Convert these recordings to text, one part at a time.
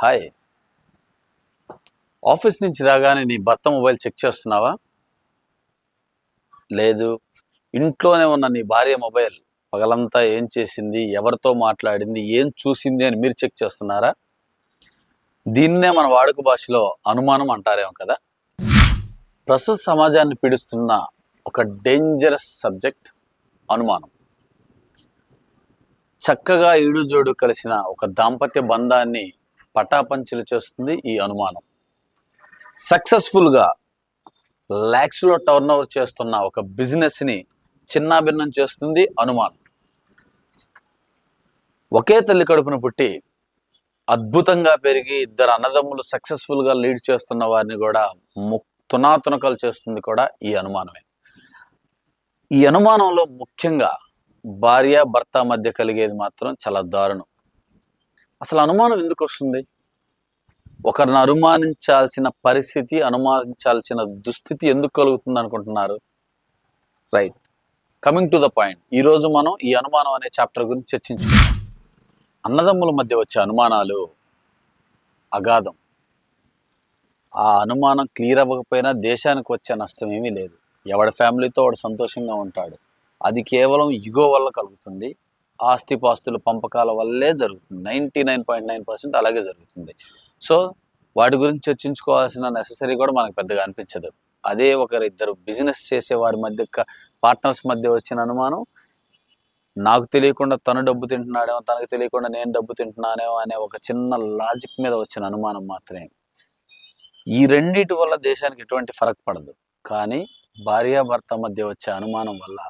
Hi. Office నుంచి రాగానే నీ భర్త మొబైల్ చెక్ చేస్తున్నావా? లేదు. ఇంట్లోనే ఉన్న నీ భార్య మొబైల్ పగలంతా ఏం చేసింది, ఎవరితో మాట్లాడింది, ఏం చూసింది అని మీరు చెక్ చేస్తున్నారా? దీన్నే మన వాడుక భాషలో అనుమానం అంటారేమో కదా. ప్రస్తుత సమాజాన్ని పీడిస్తున్న ఒక డేంజరస్ సబ్జెక్ట్ అనుమానం. చక్కగా ఈడుజోడు కలిసిన ఒక దాంపత్య బంధాన్ని పటాపంచలు చేస్తుంది ఈ అనుమానం. సక్సెస్ఫుల్గా ల్యాక్స్లో టర్న్ ఓవర్ చేస్తున్న ఒక బిజినెస్ని చిన్నాభిన్నం చేస్తుంది అనుమానం. ఒకే తల్లి కడుపున పుట్టి అద్భుతంగా పెరిగి ఇద్దరు అన్నదమ్ములు సక్సెస్ఫుల్గా లీడ్ చేస్తున్న వారిని కూడా తునాతునకలు చేస్తుంది కూడా ఈ అనుమానమే. ఈ అనుమానంలో ముఖ్యంగా భార్య భర్త మధ్య కలిగేది మాత్రం చాలా దారుణం. అసలు అనుమానం ఎందుకు వస్తుంది? ఒకరిని అనుమానించాల్సిన పరిస్థితి, అనుమానించాల్సిన దుస్థితి ఎందుకు కలుగుతుంది అనుకుంటున్నారు? Right, coming to the point. ఈరోజు మనం ఈ అనుమానం అనే చాప్టర్ గురించి చర్చించుకుందాం. అన్నదమ్ముల మధ్య వచ్చే అనుమానాలు అగాధం. ఆ అనుమానం క్లియర్ అవ్వకపోయినా దేశానికి వచ్చే నష్టం ఏమీ లేదు. ఎవడి ఫ్యామిలీతో వాడు సంతోషంగా ఉంటాడు. అది కేవలం ఇగో వల్ల కలుగుతుంది. ఆస్తిపాస్తుల పంపకాల వల్లే జరుగుతుంది. 99.9% అలాగే జరుగుతుంది. సో వాటి గురించి చర్చించుకోవాల్సిన నెససరీ కూడా మనకు పెద్దగా అనిపించదు. అదే ఇద్దరు బిజినెస్ చేసే వారి మధ్య, పార్ట్నర్స్ మధ్య వచ్చిన అనుమానం, నాకు తెలియకుండా తను డబ్బు తింటున్నాడేమో, తనకు తెలియకుండా నేను డబ్బు తింటున్నానేమో అనే ఒక చిన్న లాజిక్ మీద వచ్చిన అనుమానం మాత్రమే. ఈ రెండిటి వల్ల దేశానికి ఎటువంటి ఫరక్ పడదు. కానీ భార్యాభర్త మధ్య వచ్చే అనుమానం వల్ల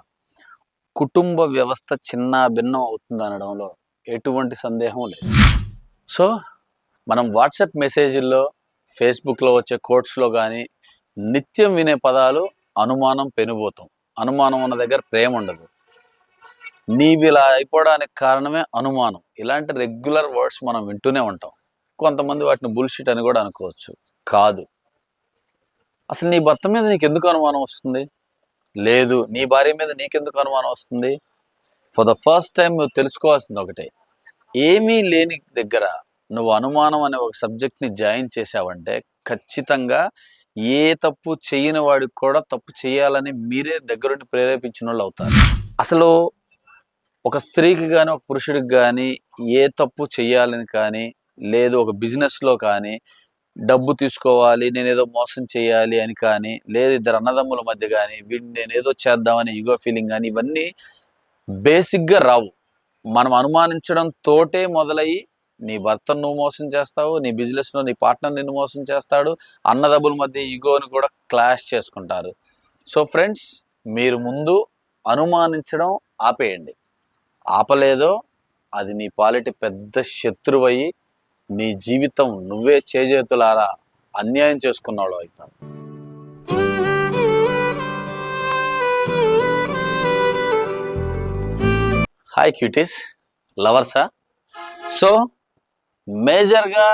కుటుంబ వ్యవస్థ చిన్న భిన్నం అవుతుంది అనడంలో ఎటువంటి సందేహం లేదు. సో మనం వాట్సాప్ మెసేజ్ల్లో, ఫేస్బుక్లో వచ్చే కోట్స్లో కానీ నిత్యం వినే పదాలు అనుమానం, పెనుబోతం. అనుమానం ఉన్న దగ్గర ప్రేమ ఉండదు. నీవి ఇలా అయిపోవడానికి కారణమే అనుమానం. ఇలాంటి రెగ్యులర్ వర్డ్స్ మనం వింటూనే ఉంటాం. కొంతమంది వాటిని బుల్షిట్ అని కూడా అనుకోవచ్చు. కాదు. అసలు నీ భర్త మీద నీకు ఎందుకు అనుమానం వస్తుంది? లేదు, నీ భార్య మీద నీకెందుకు అనుమానం వస్తుంది? ఫర్ ద ఫస్ట్ టైం నువ్వు తెలుసుకోవాల్సింది ఒకటే. ఏమీ లేని దగ్గర నువ్వు అనుమానం అనే ఒక సబ్జెక్ట్ని జాయిన్ చేసావంటే ఖచ్చితంగా ఏ తప్పు చేయని వాడికి కూడా తప్పు చేయాలని మీరే దగ్గరుండి ప్రేరేపించిన వాళ్ళు అవుతారు. అసలు ఒక స్త్రీకి కానీ ఒక పురుషుడికి కానీ ఏ తప్పు చేయాలని కానీ, లేదు ఒక బిజినెస్లో కానీ డబ్బు తీసుకోవాలి, నేనేదో మోసం చేయాలి అని కానీ, లేదు ఇద్దరు అన్నదమ్ముల మధ్య కానీ వీడిని నేనేదో చేద్దామని ఈగో ఫీలింగ్ కానీ, ఇవన్నీ బేసిక్గా రావు. మనం అనుమానించడం తోటే మొదలయ్యి నీ భర్తను నువ్వు మోసం చేస్తావు, నీ బిజినెస్లో నీ పార్ట్నర్ నిన్ను మోసం చేస్తాడు, అన్నదమ్ముల మధ్య ఈగోని కూడా క్లాష్ చేసుకుంటారు. సో ఫ్రెండ్స్, మీరు ముందు అనుమానించడం ఆపేయండి. ఆపలేదో అది నీ పాలిటి పెద్ద శత్రువయ్యి నీ జీవితం నువ్వే చేజేతులారా అన్యాయం చేసుకున్నాడు అవుతాను. Hi cuties, లవర్సా? సో మేజర్గా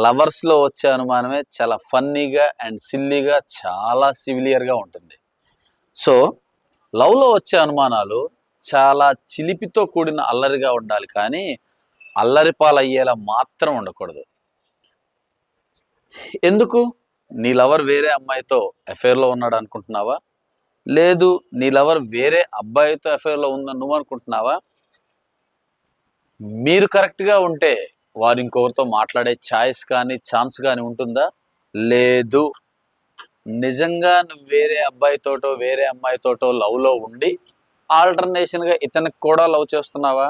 లవర్స్లో వచ్చే అనుమానమే చాలా ఫన్నీగా అండ్ సిల్లీగా, చాలా సివిలియర్గా ఉంటుంది. సో లవ్లో వచ్చే అనుమానాలు చాలా చిలిపితో కూడిన అల్లరిగా ఉండాలి, కానీ అల్లరిపాలయ్యేలా మాత్రం ఉండకూడదు. ఎందుకు? నీ లవర్ వేరే అమ్మాయితో అఫైర్లో ఉన్నాడు అనుకుంటున్నావా? లేదు, నీ లవర్ వేరే అబ్బాయితో అఫైర్లో ఉందని నువ్వు అనుకుంటున్నావా? మీరు కరెక్ట్గా ఉంటే వారు ఇంకొకరితో మాట్లాడే ఛాయిస్ కానీ ఛాన్స్ కానీ ఉంటుందా? లేదు. నిజంగా నువ్వు వేరే అబ్బాయితోటో వేరే అమ్మాయితోటో లవ్లో ఉండి ఆల్టర్నేషన్గా ఇతనికి కూడా లవ్ చేస్తున్నావా?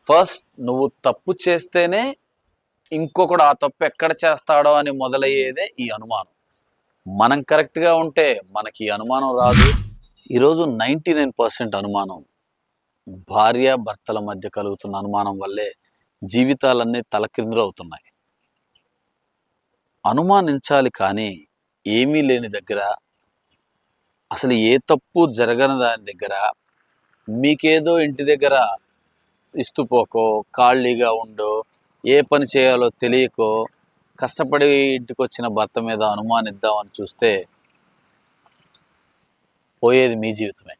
ఫస్ట్ నువ్వు తప్పు చేస్తేనే ఇంకొకడు ఆ తప్పు ఎక్కడ చేస్తాడో అని మొదలయ్యేదే ఈ అనుమానం. మనం కరెక్ట్గా ఉంటే మనకి అనుమానం రాదు. ఈరోజు 99% అనుమానం భార్య భర్తల మధ్య కలుగుతున్న అనుమానం వల్లే జీవితాలన్నీ తలకిందులు అవుతున్నాయి. అనుమానించాలి, కానీ ఏమీ లేని దగ్గర, అసలు ఏ తప్పు జరగని దాని దగ్గర, మీకేదో ఇంటి దగ్గర ఇస్తుపోకో, ఖాళీగా ఉండో, ఏ పని చేయాలో తెలియకో కష్టపడి ఇంటికి వచ్చిన భర్త మీద అనుమానిద్దామని చూస్తే పోయేది మీ జీవితమే.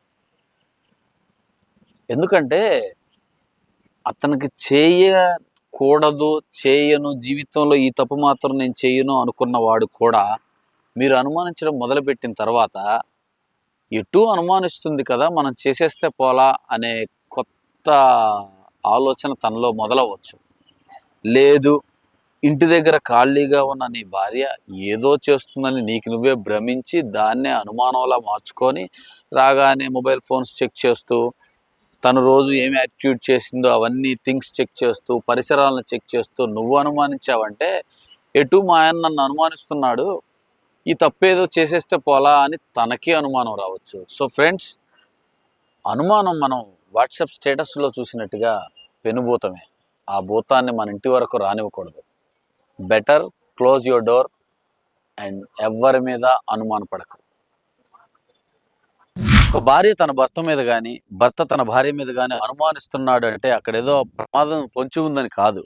ఎందుకంటే అతనికి కూడదు, చేయను, జీవితంలో ఈ తప్పు మాత్రం నేను చేయను అనుకున్న వాడు కూడా మీరు అనుమానించడం మొదలుపెట్టిన తర్వాత ఎటు అనుమానిస్తుంది కదా, మనం చేసేస్తే పోలా అనే కొత్త ఆలోచన తనలో మొదలవచ్చు. లేదు, ఇంటి దగ్గర ఖాళీగా ఉన్న నీ భార్య ఏదో చేస్తుందని నీకు నువ్వే భ్రమించి దాన్నే అనుమానంలా మార్చుకొని రాగానే మొబైల్ ఫోన్స్ చెక్ చేస్తూ, తను రోజు ఏమి యాక్టివేట్ చేసిందో అవన్నీ థింగ్స్ చెక్ చేస్తూ, పరిసరాలను చెక్ చేస్తూ నువ్వు అనుమానించావంటే ఎటు మా ఆయన నన్ను అనుమానిస్తున్నాడు, ఈ తప్పేదో చేసేస్తే పోలా అని తనకి అనుమానం రావచ్చు. సో ఫ్రెండ్స్, అనుమానం మనం వాట్సాప్ స్టేటస్లో చూసినట్టుగా పెనుభూతమే. ఆ భూతాన్ని మన ఇంటి వరకు రానివ్వకూడదు. Better close your door and ఎవరి మీద అనుమానపడకు. ఒక భార్య తన భర్త మీద కానీ, భర్త తన భార్య మీద కానీ అనుమానిస్తున్నాడు అంటే అక్కడ ఏదో ప్రమాదం పొంచి ఉందని కాదు.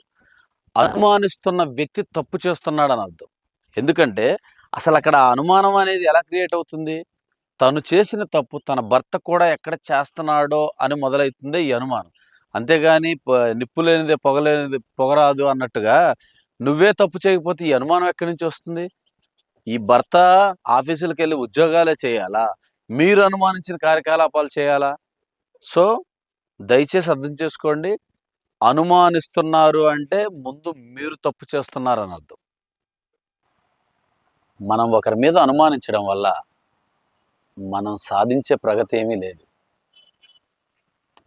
అనుమానిస్తున్న వ్యక్తి తప్పు చేస్తున్నాడని అర్థం. ఎందుకంటే అసలు అక్కడ అనుమానం అనేది ఎలా క్రియేట్ అవుతుంది? తను చేసిన తప్పు తన భర్త కూడా ఎక్కడ చేస్తున్నాడో అని మొదలవుతుంది ఈ అనుమానం. అంతేగాని నిప్పు లేనిదే పొగలేనిది పొగరాదు అన్నట్టుగా నువ్వే తప్పు చేయకపోతే ఈ అనుమానం ఎక్కడి నుంచి వస్తుంది? ఈ భర్త ఆఫీసులకు వెళ్ళి ఉద్యోగాలే చేయాలా? మీరు అనుమానించిన కార్యకలాపాలు చేయాలా? సో దయచేసి అర్థం చేసుకోండి. అనుమానిస్తున్నారు అంటే ముందు మీరు తప్పు చేస్తున్నారని అర్థం. మనం ఒకరి మీద అనుమానించడం వల్ల మనం సాధించే ప్రగతి ఏమీ లేదు.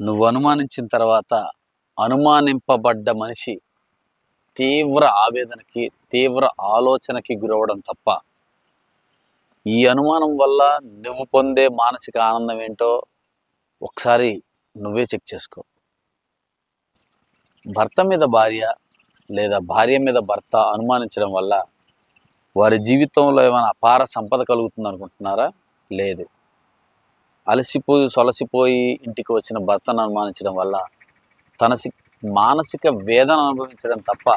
నువ్వు అనుమానించిన తర్వాత అనుమానింపబడ్డ మనిషి తీవ్ర ఆవేదనకి, తీవ్ర ఆలోచనకి గురవడం తప్ప ఈ అనుమానం వల్ల నువ్వు పొందే మానసిక ఆనందం ఏంటో ఒకసారి నువ్వే చెక్ చేసుకో. భర్త మీద భార్య లేదా భార్య మీద భర్త అనుమానించడం వల్ల వారి జీవితంలో ఏమైనా అపార సంపద కలుగుతుంది అనుకుంటున్నారా? లేదు. అలసిపోయి సొలసిపోయి ఇంటికి వచ్చిన భర్తను అనుమానించడం వల్ల తన మానసిక వేదన అనుభవించడం తప్ప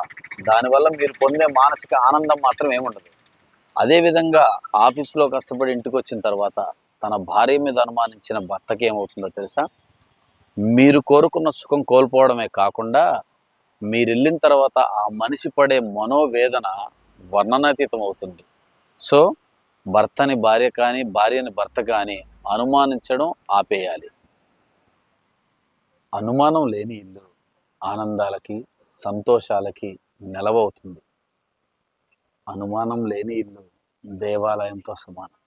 దానివల్ల మీరు పొందే మానసిక ఆనందం మాత్రం ఏముండదు. అదేవిధంగా ఆఫీసులో కష్టపడి ఇంటికి వచ్చిన తర్వాత తన భార్య మీద అనుమానించిన భర్తకి ఏమవుతుందో తెలుసా? మీరు కోరుకున్న సుఖం కోల్పోవడమే కాకుండా మీరు వెళ్ళిన తర్వాత ఆ మనిషి పడే మనోవేదన వర్ణనాతీతం అవుతుంది. సో భర్తని భార్య కానీ, భార్యని భర్త కానీ అనుమానించడం ఆపేయాలి. అనుమానం లేని ఇల్లు ఆనందాలకి, సంతోషాలకి నెలవవుతుంది. అనుమానం లేని ఇల్లు దేవాలయంతో సమానం.